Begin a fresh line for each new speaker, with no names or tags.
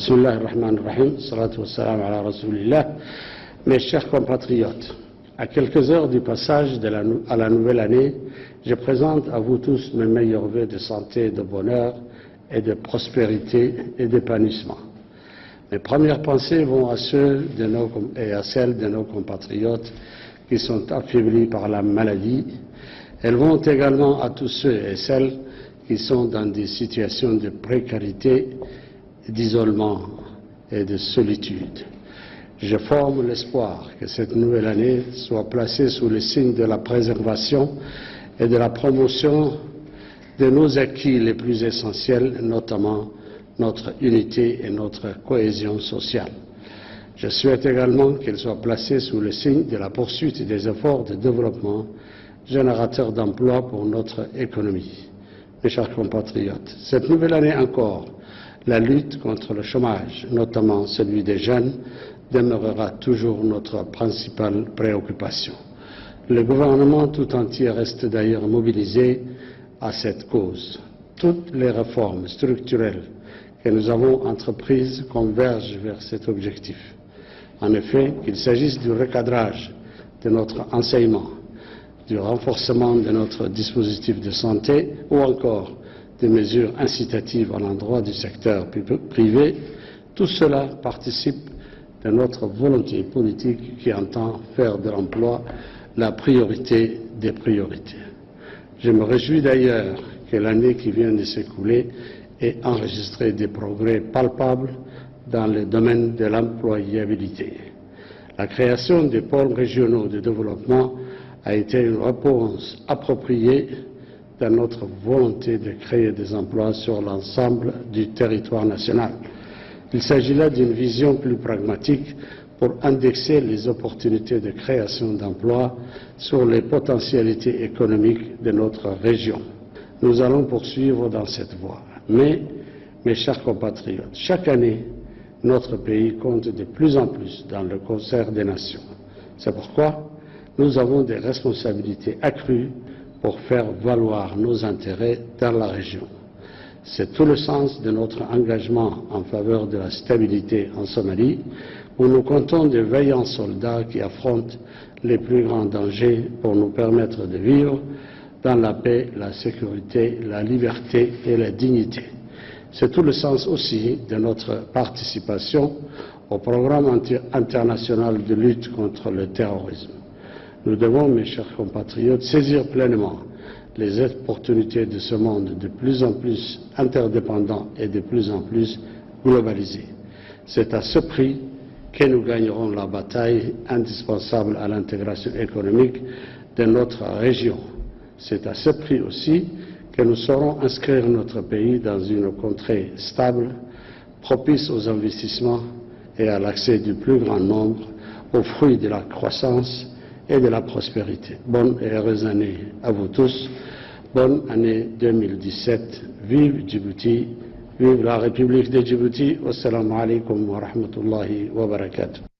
Bismillah ar-Rahman ar-Rahim, salatu wassalam ala Rasulillah. Mes chers compatriotes, à quelques heures du passage à la nouvelle année, je présente à vous tous mes meilleurs vœux de santé, de bonheur et de prospérité et d'épanouissement. Mes premières pensées vont à celles de nos compatriotes qui sont affaiblis par la maladie. Elles vont également à tous ceux et celles qui sont dans des situations de précarité, d'isolement et de solitude. Je forme l'espoir que cette nouvelle année soit placée sous le signe de la préservation et de la promotion de nos acquis les plus essentiels, notamment notre unité et notre cohésion sociale. Je souhaite également qu'elle soit placée sous le signe de la poursuite des efforts de développement générateurs d'emplois pour notre économie. Mes chers compatriotes, cette nouvelle année encore, la lutte contre le chômage, notamment celui des jeunes, demeurera toujours notre principale préoccupation. Le gouvernement tout entier reste d'ailleurs mobilisé à cette cause. Toutes les réformes structurelles que nous avons entreprises convergent vers cet objectif. En effet, qu'il s'agisse du recadrage de notre enseignement, du renforcement de notre dispositif de santé ou encore des mesures incitatives à l'endroit du secteur privé, tout cela participe de notre volonté politique qui entend faire de l'emploi la priorité des priorités. Je me réjouis d'ailleurs que l'année qui vient de s'écouler ait enregistré des progrès palpables dans le domaine de l'employabilité. La création des pôles régionaux de développement a été une réponse appropriée dans notre volonté de créer des emplois sur l'ensemble du territoire national. Il s'agit là d'une vision plus pragmatique pour indexer les opportunités de création d'emplois sur les potentialités économiques de notre région. Nous allons poursuivre dans cette voie. Mais, mes chers compatriotes, chaque année, notre pays compte de plus en plus dans le concert des nations. C'est pourquoi nous avons des responsabilités accrues pour faire valoir nos intérêts dans la région. C'est tout le sens de notre engagement en faveur de la stabilité en Somalie, où nous comptons de vaillants soldats qui affrontent les plus grands dangers pour nous permettre de vivre dans la paix, la sécurité, la liberté et la dignité. C'est tout le sens aussi de notre participation au programme international de lutte contre le terrorisme. Nous devons, mes chers compatriotes, saisir pleinement les opportunités de ce monde de plus en plus interdépendant et de plus en plus globalisé. C'est à ce prix que nous gagnerons la bataille indispensable à l'intégration économique de notre région. C'est à ce prix aussi que nous saurons inscrire notre pays dans une contrée stable, propice aux investissements et à l'accès du plus grand nombre aux fruits de la croissance et de la prospérité. Bonne et heureuse année à vous tous. Bonne année 2017. Vive Djibouti, vive la République de Djibouti. Wassalamu alaikum wa rahmatullahi wa barakatuh.